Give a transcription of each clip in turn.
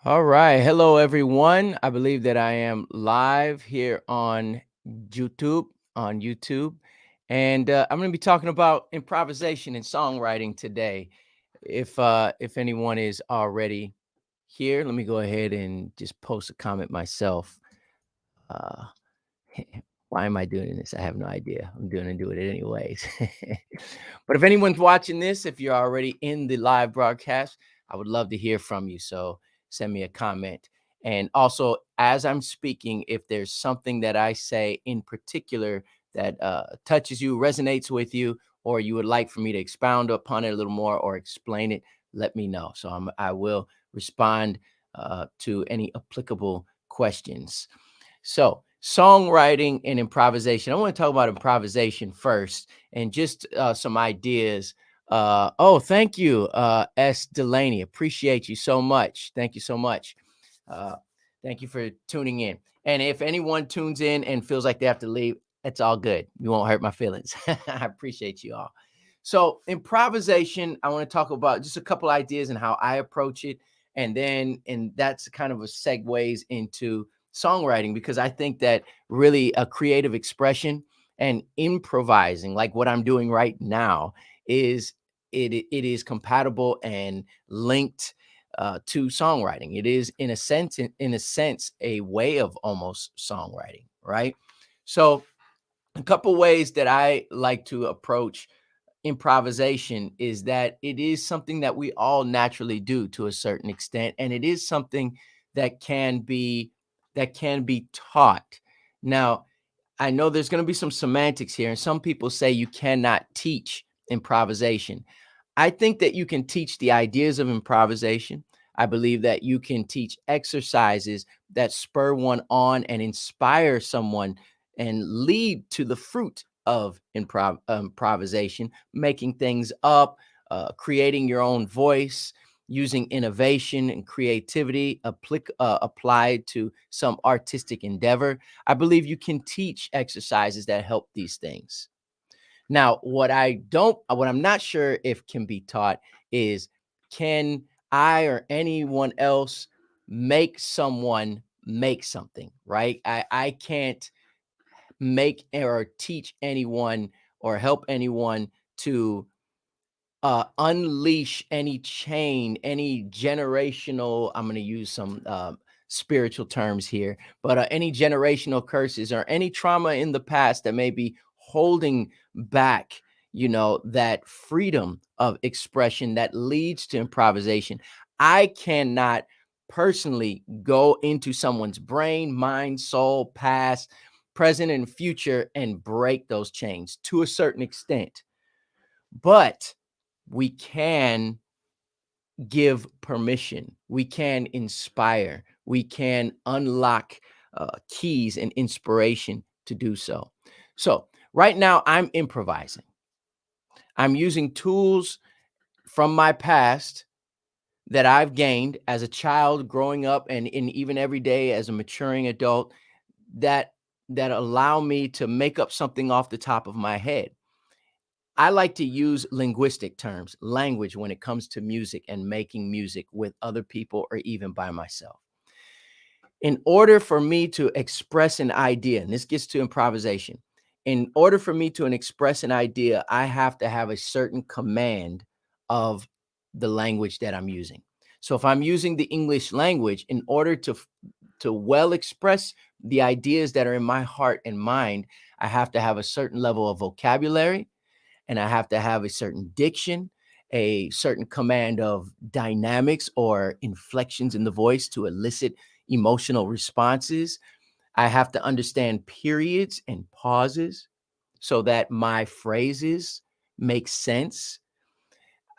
All right. Hello, everyone. I believe that I am live here on YouTube, and I'm going to be talking about improvisation and songwriting today. If anyone is already here, let me go ahead and just post a comment myself. Uh, why am I doing this? I have no idea. I'm doing it anyways. But if anyone's watching this, if you're already in the live broadcast, I would love to hear from you. So send me a comment. And also, as I'm speaking, if there's something that I say in particular that touches you, resonates with you, or you would like for me to expound upon it a little more or explain it, let me know. So I will respond to any applicable questions. So, songwriting and improvisation. I want to talk about improvisation first and just some ideas. Thank you, S. Delaney. Appreciate you so much. Thank you so much. Uh, thank you for tuning in. And if anyone tunes in and feels like they have to leave, it's all good. You won't hurt my feelings. I appreciate you all. So, improvisation, I want to talk about just a couple ideas and how I approach it. And that's kind of a segues into songwriting because I think that really a creative expression and improvising, like what I'm doing right now, is it is compatible and linked to songwriting. It is in a sense a way of almost songwriting, right? So a couple ways that I like to approach improvisation is that it is something that we all naturally do to a certain extent, and it is something that can be taught. Now, I know there's going to be some semantics here, and some people say you cannot teach improvisation. I think that you can teach the ideas of improvisation. I believe that you can teach exercises that spur one on and inspire someone and lead to the fruit of improvisation, making things up, creating your own voice, using innovation and creativity applied to some artistic endeavor. I believe you can teach exercises that help these things. Now, what I'm not sure if can be taught is, can I or anyone else make someone make something, right? I can't make or teach anyone or help anyone to unleash any chain, any generational, I'm going to use some spiritual terms here, but any generational curses or any trauma in the past that may be holding back, that freedom of expression that leads to improvisation. I cannot personally go into someone's brain, mind, soul, past, present, and future and break those chains to a certain extent. But we can give permission, we can inspire, we can unlock keys and inspiration to do so. So, right now, I'm improvising. I'm using tools from my past that I've gained as a child growing up and in even every day as a maturing adult that allow me to make up something off the top of my head. I like to use linguistic terms, language, when it comes to music and making music with other people or even by myself. In order for me to express an idea, and this gets to improvisation, in order for me to express an idea, I have to have a certain command of the language that I'm using. So if I'm using the English language, in order to well express the ideas that are in my heart and mind, I have to have a certain level of vocabulary, and I have to have a certain diction, a certain command of dynamics or inflections in the voice to elicit emotional responses. I have to understand periods and pauses so that my phrases make sense.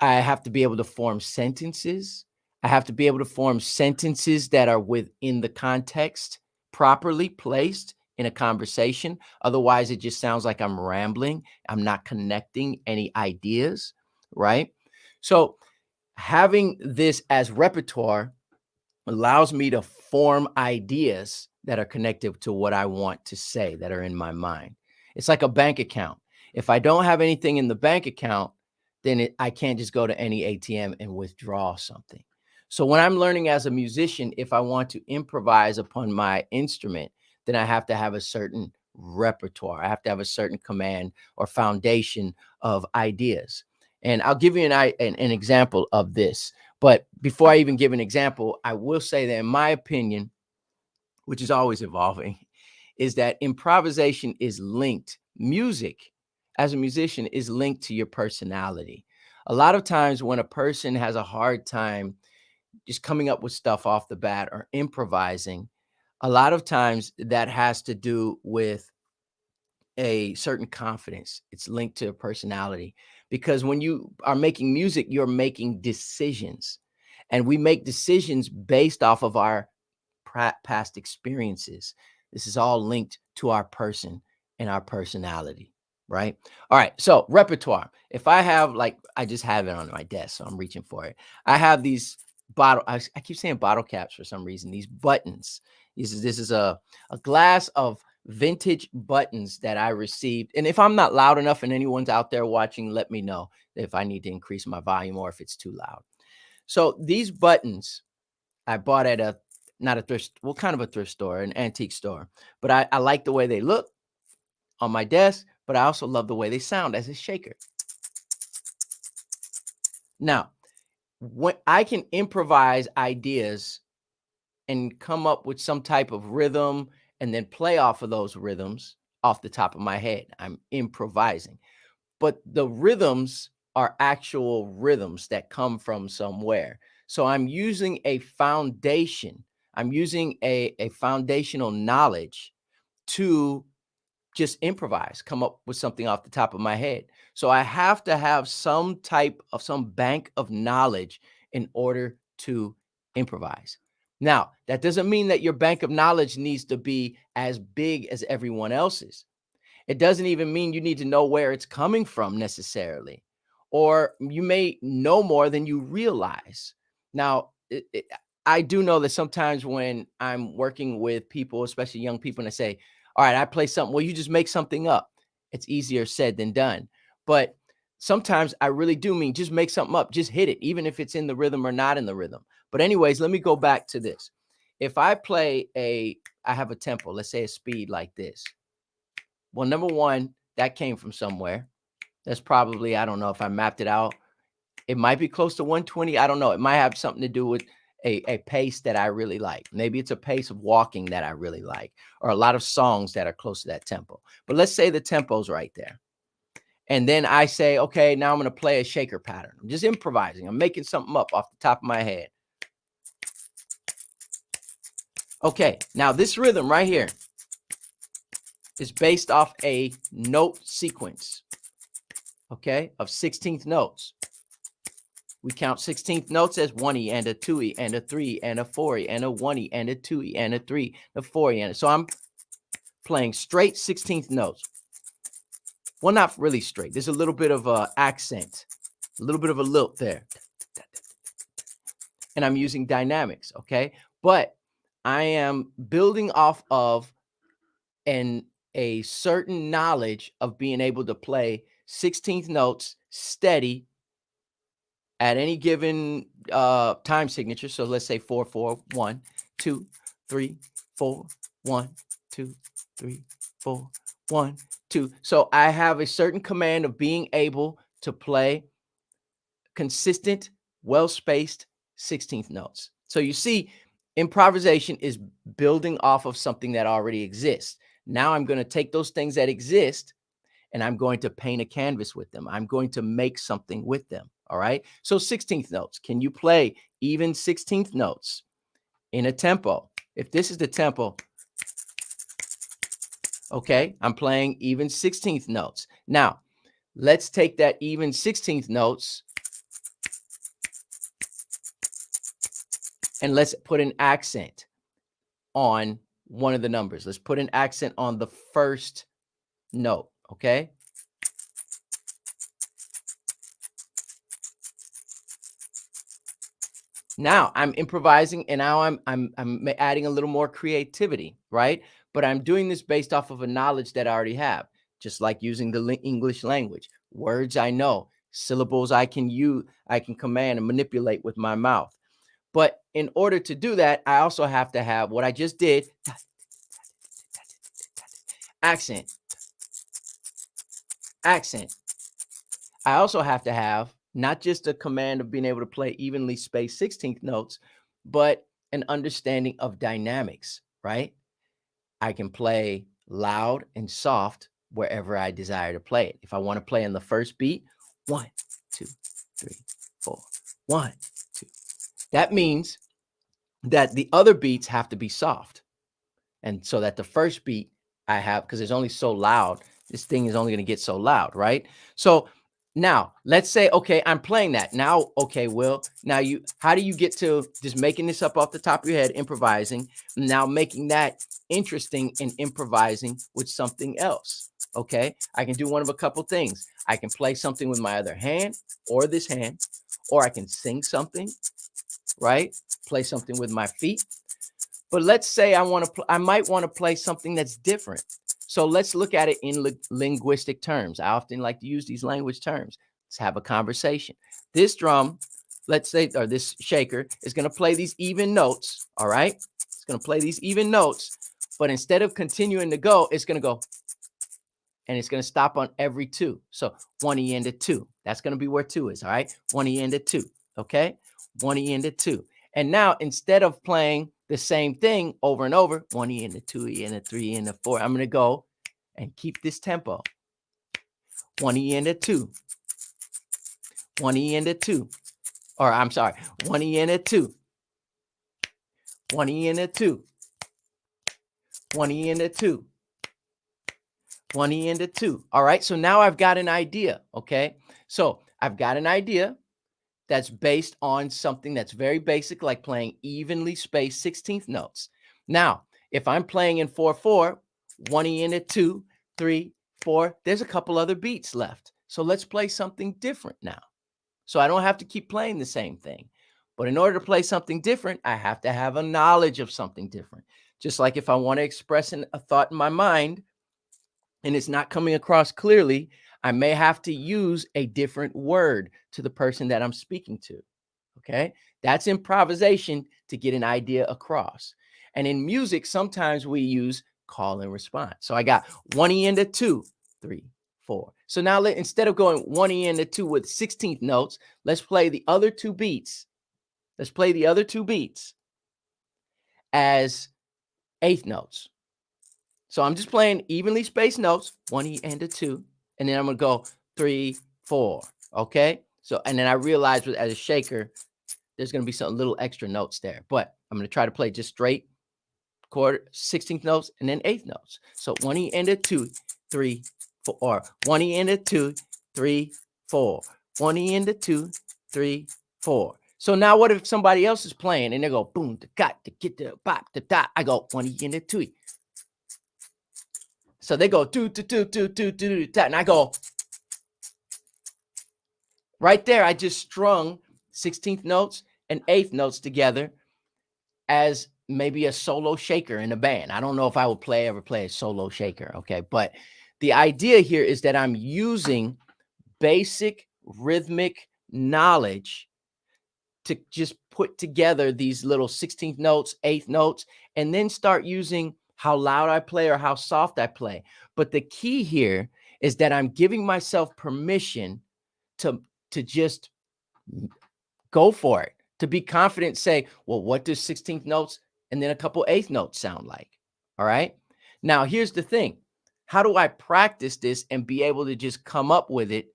I have to be able to form sentences. I have to be able to form sentences that are within the context, properly placed in a conversation. Otherwise, it just sounds like I'm rambling. I'm not connecting any ideas, right? So, having this as repertoire allows me to form ideas that are connected to what I want to say, that are in my mind. It's like a bank account. If I don't have anything in the bank account, then I can't just go to any ATM and withdraw something. So when I'm learning as a musician, if I want to improvise upon my instrument, then I have to have a certain repertoire. I have to have a certain command or foundation of ideas. And I'll give you an example of this. But before I even give an example, I will say that in my opinion, which is always evolving, is that improvisation is linked. Music, as a musician, is linked to your personality. A lot of times when a person has a hard time just coming up with stuff off the bat or improvising, a lot of times that has to do with a certain confidence. It's linked to a personality because when you are making music, you're making decisions. And we make decisions based off of our past experiences. This is all linked to our person and our personality, right? All right. So, repertoire. If I have, like, I just have it on my desk, so I'm reaching for it. I have these I keep saying bottle caps for some reason, these buttons. This is a glass of vintage buttons that I received. And if I'm not loud enough and anyone's out there watching, let me know if I need to increase my volume or if it's too loud. So, these buttons I bought at a not a thrift, well, kind of a thrift store, an antique store. But I like the way they look on my desk, but I also love the way they sound as a shaker. Now, when I can improvise ideas and come up with some type of rhythm and then play off of those rhythms off the top of my head, I'm improvising. But the rhythms are actual rhythms that come from somewhere. So I'm using a foundation. I'm using a foundational knowledge to just improvise, come up with something off the top of my head. So I have to have some type of some bank of knowledge in order to improvise. Now, that doesn't mean that your bank of knowledge needs to be as big as everyone else's. It doesn't even mean you need to know where it's coming from necessarily, or you may know more than you realize. Now, I do know that sometimes when I'm working with people, especially young people, and I say, all right, I play something, well, you just make something up. It's easier said than done. But sometimes I really do mean just make something up, just hit it, even if it's in the rhythm or not in the rhythm. But, anyways, let me go back to this. If I I have a tempo, let's say a speed like this. Well, number one, that came from somewhere. That's probably, I don't know if I mapped it out. It might be close to 120. I don't know. It might have something to do with a pace that I really like. Maybe it's a pace of walking that I really like, or a lot of songs that are close to that tempo. But let's say the tempo's right there. And then I say, okay, now I'm going to play a shaker pattern. I'm just improvising. I'm making something up off the top of my head. Okay, now this rhythm right here is based off a note sequence, okay, of 16th notes. We count 16th notes as 1E and a 2E and a 3 and a 4E and a 1E and a 2E and a 3, a 4E. And so I'm playing straight 16th notes. Well, not really straight. There's a little bit of accent, a little bit of a lilt there. And I'm using dynamics, okay? But I am building off of a certain knowledge of being able to play 16th notes steady at any given time signature. So let's say 4 4 1 2 3 4 1 2 3 4 1 2. So I have a certain command of being able to play consistent, well-spaced 16th notes. So you see, improvisation is building off of something that already exists. Now I'm going to take those things that exist and I'm going to paint a canvas with them. I'm going to make something with them. All right. So 16th notes. Can you play even 16th notes in a tempo? If this is the tempo, okay, I'm playing even 16th notes. Now, let's take that even 16th notes and let's put an accent on one of the numbers. Let's put an accent on the first note, okay? Now I'm improvising and now I'm adding a little more creativity, right? But I'm doing this based off of a knowledge that I already have, just like using the English language. Words I know, syllables I can use, I can command and manipulate with my mouth. But in order to do that, I also have to have what I just did, accent, accent. I also have to have not just a command of being able to play evenly spaced 16th notes, but an understanding of dynamics, right? I can play loud and soft wherever I desire to play it. If I want to play in the first beat, 1, 2, 3, 4, 1, 2. That means that the other beats have to be soft. And so that the first beat I have, because it's only so loud, this thing is only going to get so loud, right? So now let's say, okay, I'm playing that. Now, okay, Will, now how do you get to just making this up off the top of your head, improvising, now making that interesting and improvising with something else? Okay, I can do one of a couple things. I can play something with my other hand or this hand, or I can sing something, right? Play something with my feet. But let's say I might want to play something that's different. So let's look at it in linguistic terms. I often like to use these language terms. Let's have a conversation. This drum, let's say, or this shaker is going to play these even notes. All right. It's going to play these even notes. But instead of continuing to go, it's going to go, and it's going to stop on every 2. So 1 E into 2. That's going to be where 2 is. All right. 1 E into 2. Okay. 1 E into 2. And now instead of playing the same thing over and over, 1 E into 2 E into 3 E into 4, I'm going to go and keep this tempo. 1 E into 2. 1 E into 2. Or I'm sorry, 1 E into 2. 1 E into 2. 1 E into 2. 1 E into 2. All right. So now I've got an idea. Okay. So I've got an idea that's based on something that's very basic, like playing evenly spaced 16th notes. Now, if I'm playing in 4/4, 1 E into 2, 3, 4, there's a couple other beats left. So let's play something different now. So I don't have to keep playing the same thing. But in order to play something different, I have to have a knowledge of something different. Just like if I want to express a thought in my mind and it's not coming across clearly, I may have to use a different word to the person that I'm speaking to. Okay. That's improvisation to get an idea across. And in music, sometimes we use call and response. So I got 1 E into 2, 3, 4. So now instead of going 1 E into 2 with 16th notes, let's play the other 2 beats. Let's play the other 2 beats as 8th notes. So I'm just playing evenly spaced notes, 1 E into 2, and then I'm going to go 3, 4. Okay. So, and then I realized as a shaker, there's going to be some little extra notes there, but I'm going to try to play just straight quarter, 16th notes, and then 8th notes. So 1 E into 2, 3, 4, or 1 E into 2, 3, 4, 1 E into 2, 3, 4. So now what if somebody else is playing and they go boom, the got to get the bop, the dot. I go 1 E into 2. So they go do, and I go right there. I just strung 16th notes and 8th notes together as maybe a solo shaker in a band. I don't know if I would ever play a solo shaker. Okay. But the idea here is that I'm using basic rhythmic knowledge to just put together these little 16th notes, 8th notes, and then start using how loud I play or how soft I play. But the key here is that I'm giving myself permission to just go for it, to be confident, say, well, what does 16th notes and then a couple 8th notes sound like? All right. Now, here's the thing. How do I practice this and be able to just come up with it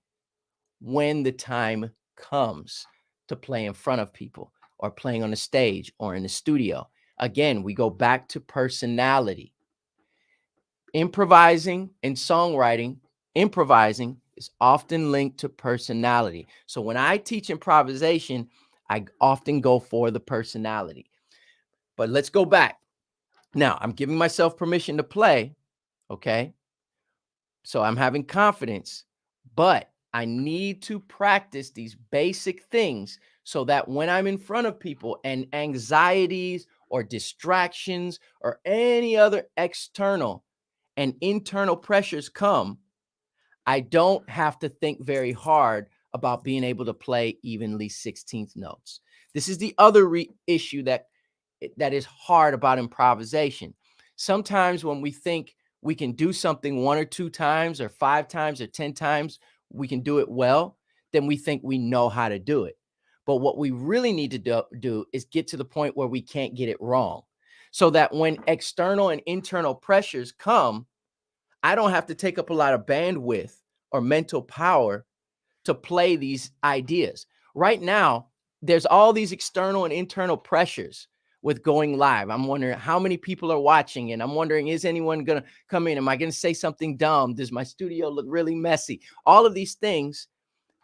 when the time comes to play in front of people or playing on the stage or in the studio? Again, we go back to personality. Improvising and songwriting, improvising is often linked to personality. So when I teach improvisation, I often go for the personality. But let's go back. Now, I'm giving myself permission to play, okay? So I'm having confidence, but I need to practice these basic things so that when I'm in front of people and anxieties or distractions or any other external and internal pressures come, I don't have to think very hard about being able to play evenly 16th notes. This is the other issue that is hard about improvisation. Sometimes when we think we can do something 1 or 2 times or 5 times or 10 times, we can do it well, then we think we know how to do it. But what we really need to do is get to the point where we can't get it wrong, so that when external and internal pressures come, I don't have to take up a lot of bandwidth or mental power to play these ideas. Right now, there's all these external and internal pressures with going live. I'm wondering how many people are watching, and I'm wondering, is anyone going to come in? Am I going to say something dumb? Does my studio look really messy? All of these things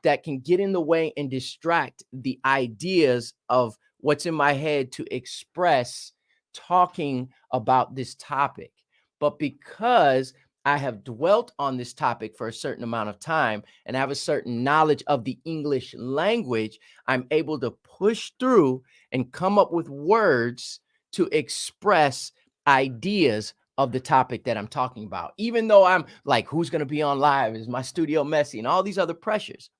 that can get in the way and distract the ideas of what's in my head to express talking about this topic. But because I have dwelt on this topic for a certain amount of time and have a certain knowledge of the English language, I'm able to push through and come up with words to express ideas of the topic that I'm talking about. Even though I'm like, who's going to be on live? Is my studio messy? And all these other pressures.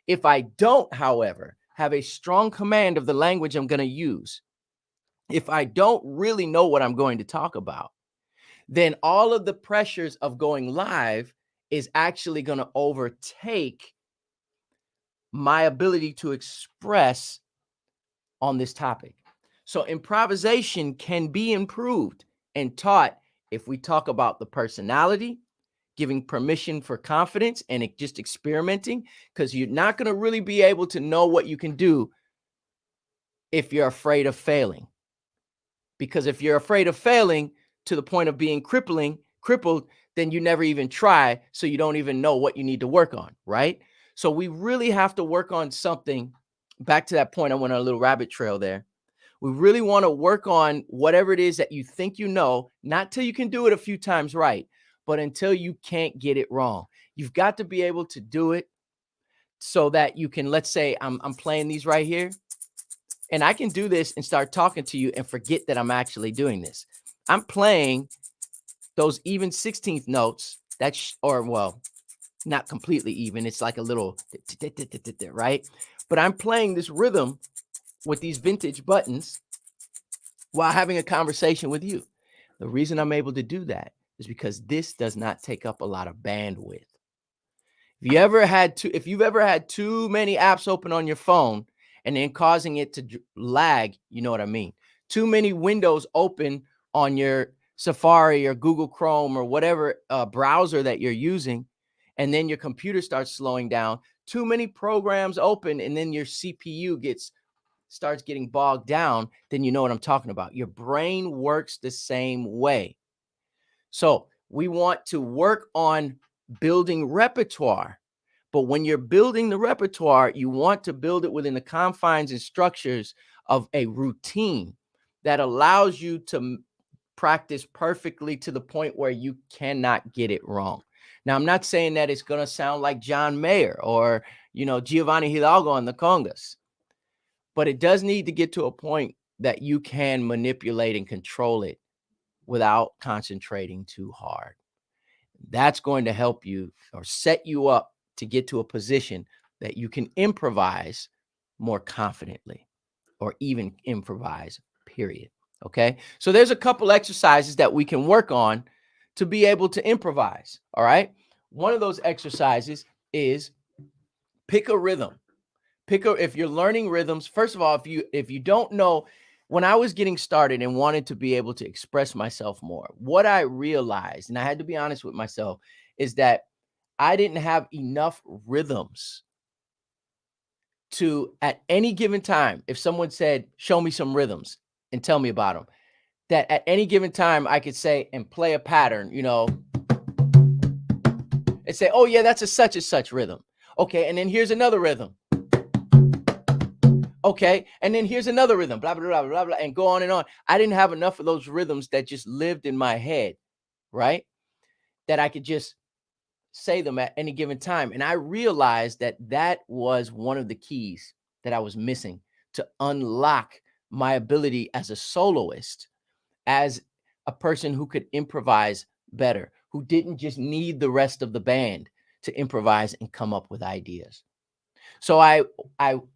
If I don't, however, have a strong command of the language I'm going to use, if I don't really know what I'm going to talk about, then all of the pressures of going live is actually going to overtake my ability to express on this topic. So improvisation can be improved and taught if we talk about the personality, giving permission for confidence, and just experimenting, because you're not going to really be able to know what you can do if you're afraid of failing. Because if you're afraid of failing to the point of being crippled, then you never even try, so you don't even know what you need to work on, right? So we really have to work on something. Back to that point, I went on a little rabbit trail there. We really want to work on whatever it is that you think you know, not till you can do it a few times right, but until you can't get it wrong. You've got to be able to do it so that you can, let's say I'm playing these right here, and I can do this and start talking to you and forget that I'm actually doing this. I'm playing those even 16th notes, or well, not completely even. It's like a little, right? But I'm playing this rhythm with these vintage buttons while having a conversation with you. The reason I'm able to do that is because this does not take up a lot of bandwidth. If you've ever had too many apps open on your phone and then causing it to lag, you know what I mean? Too many windows open on your Safari or Google Chrome or whatever browser that you're using, and then your computer starts slowing down. Too many programs open, and then your CPU starts getting bogged down, then you know what I'm talking about. Your brain works the same way. So we want to work on building repertoire. But when you're building the repertoire, you want to build it within the confines and structures of a routine that allows you to practice perfectly to the point where you cannot get it wrong. Now, I'm not saying that it's going to sound like John Mayer or, Giovanni Hidalgo on the congas, but it does need to get to a point that you can manipulate and control it without concentrating too hard. That's going to help you or set you up to get to a position that you can improvise more confidently, or even improvise, period. Okay. So there's a couple exercises that we can work on to be able to improvise. All right. One of those exercises is pick a rhythm. If you're learning rhythms, first of all, if you don't know, when I was getting started and wanted to be able to express myself more, what I realized, and I had to be honest with myself, is that I didn't have enough rhythms to, at any given time, if someone said, show me some rhythms and tell me about them, that at any given time I could say and play a pattern, and say, oh yeah, that's a such and such rhythm. Okay. And then here's another rhythm. Okay. And then here's another rhythm, blah, blah, blah, blah, blah, and go on and on. I didn't have enough of those rhythms that just lived in my head, right? That I could just say them at any given time. And I realized that that was one of the keys that I was missing to unlock my ability as a soloist, as a person who could improvise better, who didn't just need the rest of the band to improvise and come up with ideas. So I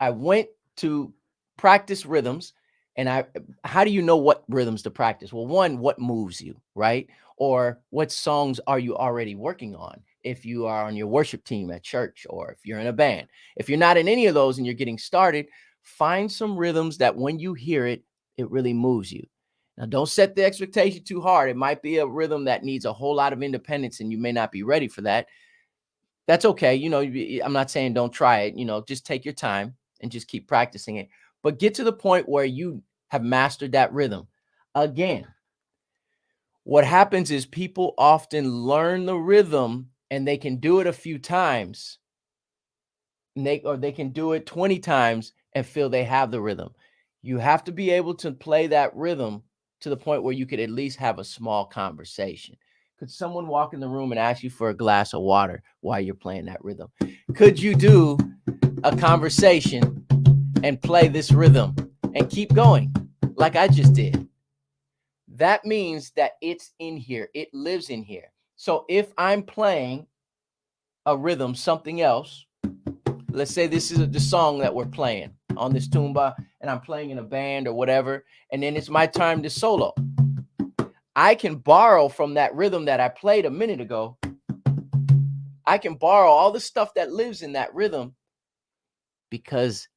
went to practice rhythms, and how do you know what rhythms to practice? Well, one, what moves you, right? Or what songs are you already working on? If you are on your worship team at church, or if you're in a band. If you're not in any of those and you're getting started, find some rhythms that when you hear it, it really moves you. Now, don't set the expectation too hard. It might be a rhythm that needs a whole lot of independence and you may not be ready for that. That's okay. I'm not saying don't try it. Just take your time and just keep practicing it. But get to the point where you have mastered that rhythm. Again, what happens is people often learn the rhythm and they can do it a few times, or they can do it 20 times and feel they have the rhythm. You have to be able to play that rhythm to the point where you could at least have a small conversation. Could someone walk in the room and ask you for a glass of water while you're playing that rhythm? Could you do a conversation and play this rhythm and keep going like I just did? That means that it's in here. It lives in here. So if I'm playing a rhythm, something else, let's say this is the song that we're playing on this tuba, and I'm playing in a band or whatever, and then it's my time to solo. I can borrow from that rhythm that I played a minute ago. I can borrow all the stuff that lives in that rhythm because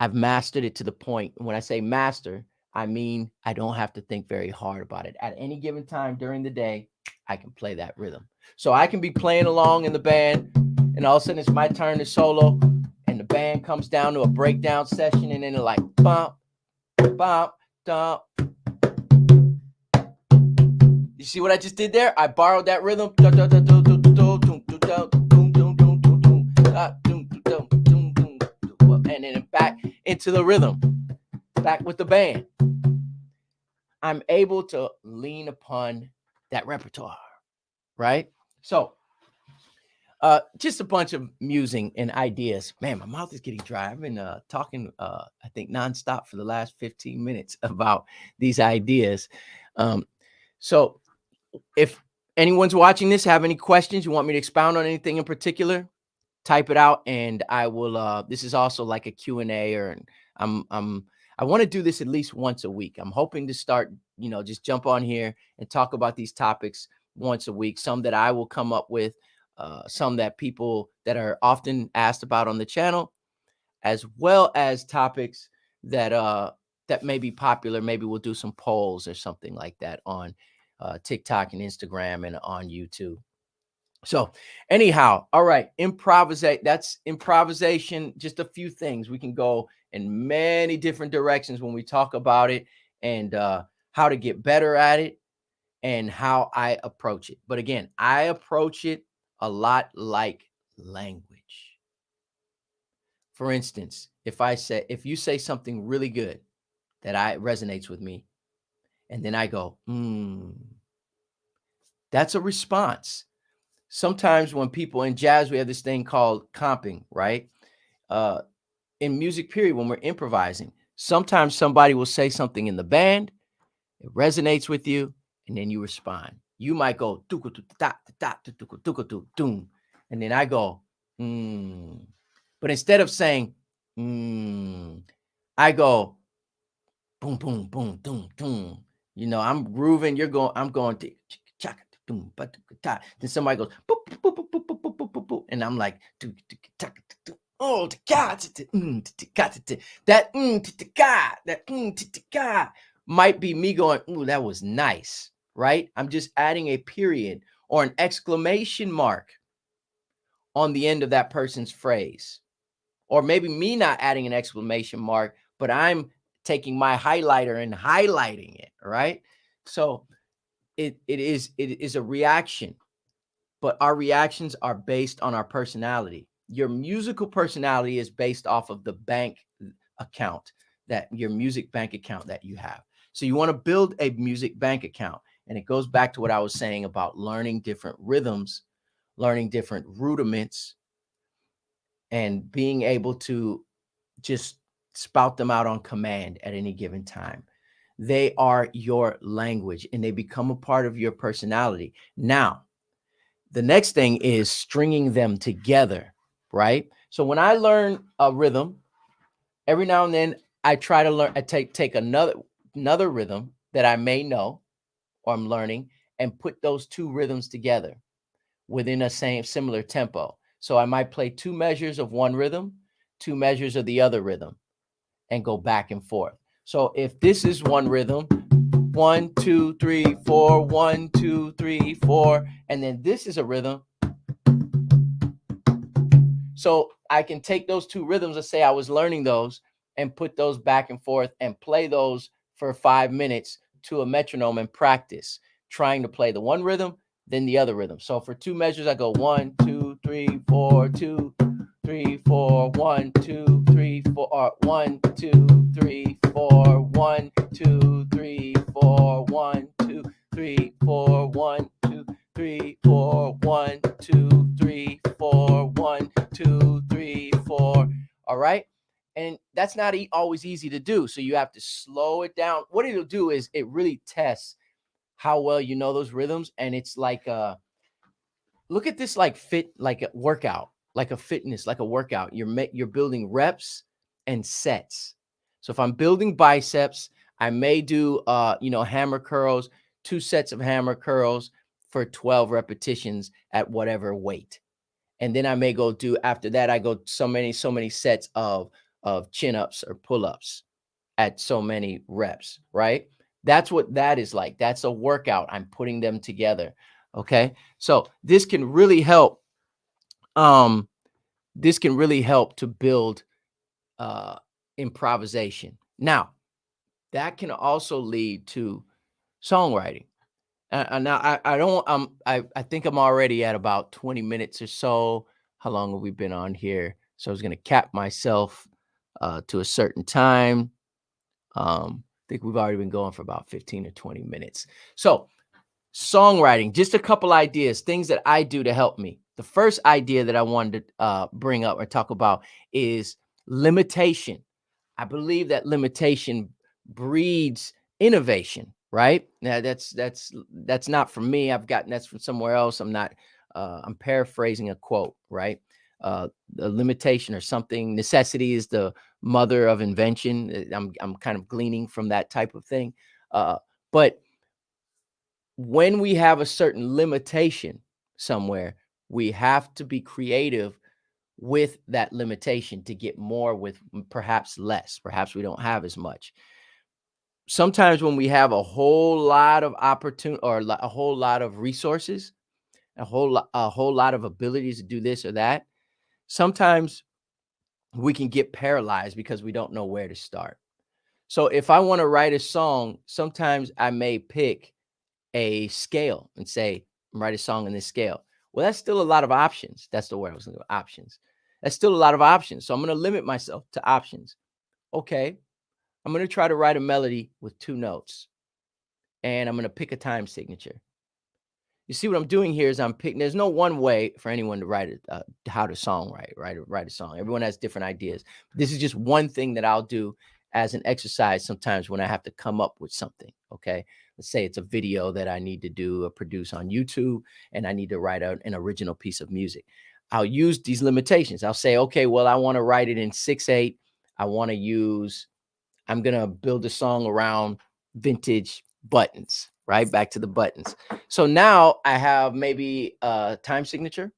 I've mastered it to the point. When I say master, I mean I don't have to think very hard about it. At any given time during the day, I can play that rhythm. So I can be playing along in the band, and all of a sudden it's my turn to solo, and the band comes down to a breakdown session, and then they're like, bump, bump, dump. You see what I just did there? I borrowed that rhythm. And then back into the rhythm, back with the band. I'm able to lean upon that repertoire, right? So just a bunch of musing and ideas. Man, my mouth is getting dry. I've been talking, I think, nonstop for the last 15 minutes about these ideas. So if anyone's watching this, have any questions, you want me to expound on anything in particular, type it out, and I will. This is also like a Q&A, or I want to do this at least once a week. I'm hoping to start, just jump on here and talk about these topics once a week. Some that I will come up with, some that people that are often asked about on the channel, as well as topics that that may be popular. Maybe we'll do some polls or something like that on TikTok and Instagram and on YouTube. So anyhow, all right, improvisate. That's improvisation. Just a few things. We can go in many different directions when we talk about it, and how to get better at it and how I approach it. But again, I approach it a lot like language. For instance, if you say something really good that resonates with me, and then I go, that's a response. Sometimes when people in jazz, we have this thing called comping, right? In music period, when we're improvising, sometimes somebody will say something in the band, it resonates with you, and then you respond. You might go, and then I go, but instead of saying, I go, boom, boom, boom, boom, boom. I'm grooving. I'm going to, then somebody goes, boop, boop, boop, boop, boop, boop, boop, boop, boop, and I'm like, oh, that might be me going, ooh, that was nice, right? I'm just adding a period or an exclamation mark on the end of that person's phrase. Or maybe me not adding an exclamation mark, but I'm taking my highlighter and highlighting it, right? So it is a reaction, but our reactions are based on our personality. Your musical personality is based off of the bank account, that your music bank account that you have. So you want to build a music bank account. And it goes back to what I was saying about learning different rhythms, learning different rudiments, and being able to just spout them out on command at any given time. They are your language and they become a part of your personality. Now, the next thing is stringing them together, right? So when I learn a rhythm, every now and then I try to learn. I take another rhythm that I may know or I'm learning, and put those two rhythms together within a similar tempo. So I might play two measures of one rhythm, two measures of the other rhythm, and go back and forth. So if this is one rhythm, 1, 2, 3, 4, 1, 2, 3, 4, and then this is a rhythm. So I can take those two rhythms, let's say I was learning those, and put those back and forth and play those for 5 minutes to a metronome and practice trying to play the one rhythm, then the other rhythm. So for two measures, I go 1, 2, 3, 4, 2, 3, 4, 1, 2, 3, 4, 1, 2, 3, 4, 1, 2, 3, 4, 1, 2, 3, 4, 1, 2, 3, 4, 1, 2, 3, 4, 1, 2, 3, 4. All right. And that's not always easy to do. So you have to slow it down. What it'll do is it really tests how well you know those rhythms. And it's like look at this like a workout, like a fitness, like a workout. You're building reps and sets. So if I'm building biceps, I may do hammer curls, 2 sets of hammer curls for 12 repetitions at whatever weight. And then I may go do, after that, I go so many sets of chin-ups or pull-ups at so many reps, right? That's what that is like. That's a workout. I'm putting them together. Okay. So this can really help. This can really help to build improvisation. Now, that can also lead to songwriting. Now I don't I think I'm already at about 20 minutes or so. How long have we been on here? So I was gonna cap myself to a certain time. I think we've already been going for about 15 or 20 minutes. So songwriting, just a couple ideas, things that I do to help me. The first idea that I wanted to bring up or talk about is limitation. I believe that limitation breeds innovation, right? Now that's not from me. I've gotten that's from somewhere else. I'm paraphrasing a quote, right? The limitation or something, necessity is the mother of invention. I'm kind of gleaning from that type of thing. But when we have a certain limitation somewhere, we have to be creative with that limitation to get more with perhaps less. Perhaps we don't have as much. Sometimes when we have a whole lot of opportunity or a whole lot of resources, a whole lot of abilities to do this or that, sometimes we can get paralyzed because we don't know where to start. So if I want to write a song, sometimes I may pick a scale and say, write a song in this scale. Well, that's still a lot of options. That's the word I was looking for, options. That's still a lot of options. So I'm going to limit myself to options. Okay. I'm going to try to write a melody with 2 notes and I'm going to pick a time signature. You see what I'm doing here is I'm picking, there's no one way for anyone to write it, how to songwrite, right? Write a song. Everyone has different ideas. This is just one thing that I'll do as an exercise sometimes when I have to come up with something. Okay. Let's say it's a video that I need to do or produce on YouTube and I need to write an original piece of music. I'll use these limitations. I'll say, okay, well, I want to write it in 6/8. I want to use, I'm going to build a song around vintage buttons, right? Back to the buttons. So now I have maybe a time signature.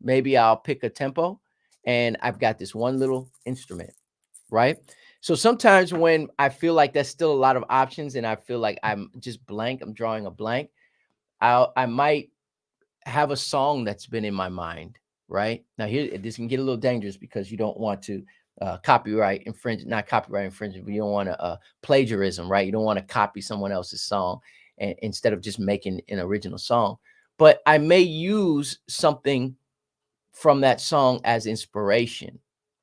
Maybe I'll pick a tempo and I've got this one little instrument, right? So sometimes when I feel like there's still a lot of options and I feel like I'm just blank, I'm drawing a blank, I might have a song that's been in my mind, right? Now here, this can get a little dangerous because you don't want to copyright infringe, not copyright infringement, but you don't want to plagiarism, right? You don't want to copy someone else's song and instead of just making an original song. But I may use something from that song as inspiration.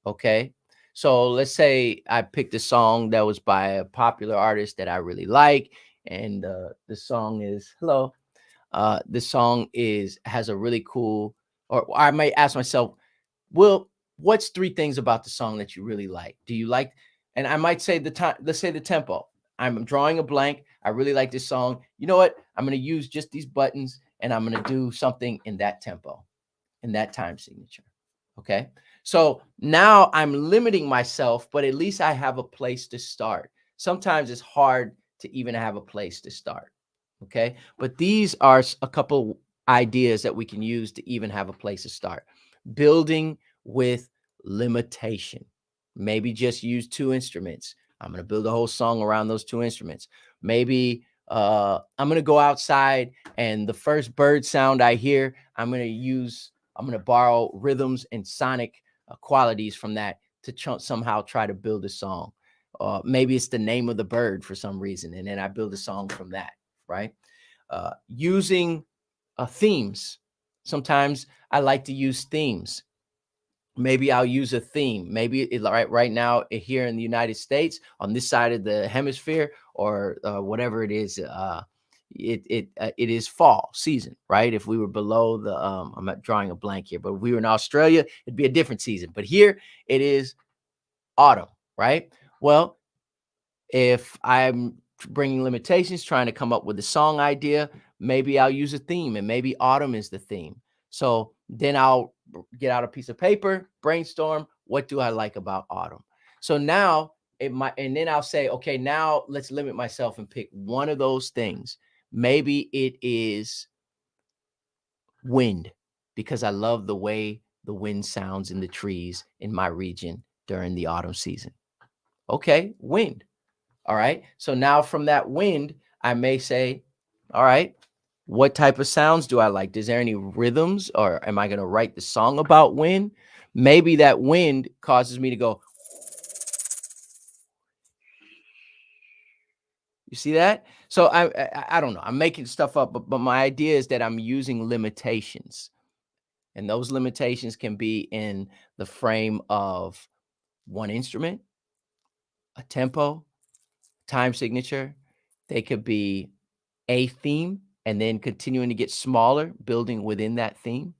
Okay. So let's say I picked a song that was by a popular artist that I really like. And the song is Hello. The song has a really cool, or I might ask myself, well, what's 3 things about the song that you really like? Do you like, and I might say the time, let's say the tempo. I'm drawing a blank. I really like this song. You know what? I'm going to use just these buttons and I'm going to do something in that tempo, in that time signature. Okay. So now I'm limiting myself, but at least I have a place to start. Sometimes it's hard to even have a place to start. Okay. But these are a couple ideas that we can use to even have a place to start. Building with limitation. Maybe just use two instruments. I'm going to build a whole song around those two instruments. Maybe I'm going to go outside and the first bird sound I hear, I'm going to borrow rhythms and sonic qualities from that to somehow try to build a song. Maybe it's the name of the bird for some reason, and then I build a song from that, right? Using themes. Sometimes I like to use themes. Maybe I'll use a theme. Maybe right now here in the United States, on this side of the hemisphere, or whatever it is, it is fall season, right? If we were below the, I'm not drawing a blank here, but if we were in Australia, it'd be a different season. But here it is autumn, right? Well, if I'm bringing limitations, trying to come up with a song idea, maybe I'll use a theme, and maybe autumn is the theme. So then I'll get out a piece of paper, brainstorm, what do I like about autumn? So now it might, and then I'll say, okay, now let's limit myself and pick one of those things. Maybe it is wind, because I love the way the wind sounds in the trees in my region during the autumn season. Okay, wind. All right. So now from that wind, I may say, all right, what type of sounds do I like? Is there any rhythms, or am I going to write the song about wind? Maybe that wind causes me to go, you see that? So I don't know. I'm making stuff up, but my idea is that I'm using limitations. And those limitations can be in the frame of one instrument, a tempo, time signature. They could be a theme and then continuing to get smaller, building within that theme.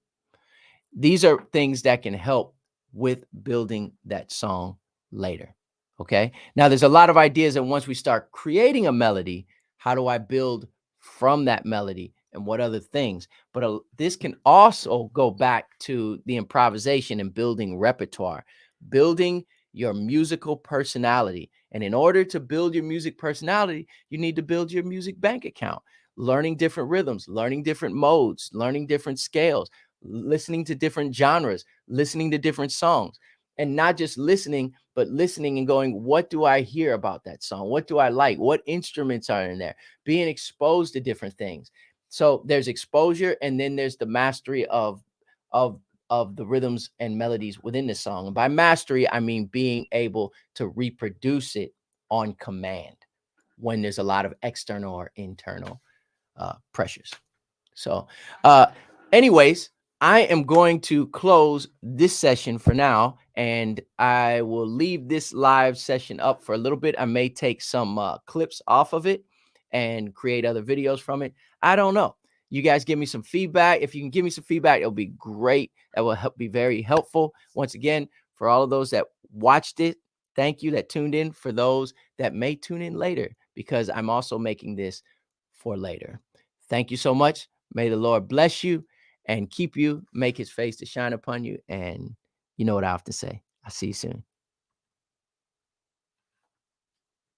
These are things that can help with building that song later. Okay. Now, there's a lot of ideas that once we start creating a melody, how do I build from that melody and what other things? But this can also go back to the improvisation and building repertoire, building your musical personality. And in order to build your music personality, you need to build your music bank account, learning different rhythms, learning different modes, learning different scales, listening to different genres, listening to different songs, and not just listening, but listening and going, what do I hear about that song? What do I like? What instruments are in there? Being exposed to different things. So there's exposure, and then there's the mastery of of the rhythms and melodies within the song. And by mastery, I mean being able to reproduce it on command when there's a lot of external or internal pressures. So, anyways, I am going to close this session for now, and I will leave this live session up for a little bit. I may take some clips off of it and create other videos from it. I don't know. You guys give me some feedback. If you can give me some feedback, it'll be great. That will be very helpful. Once again, for all of those that watched it, thank you, that tuned in. For those that may tune in later, because I'm also making this for later. Thank you so much. May the Lord bless you and keep you, make his face to shine upon you. And you know what I have to say. I'll see you soon.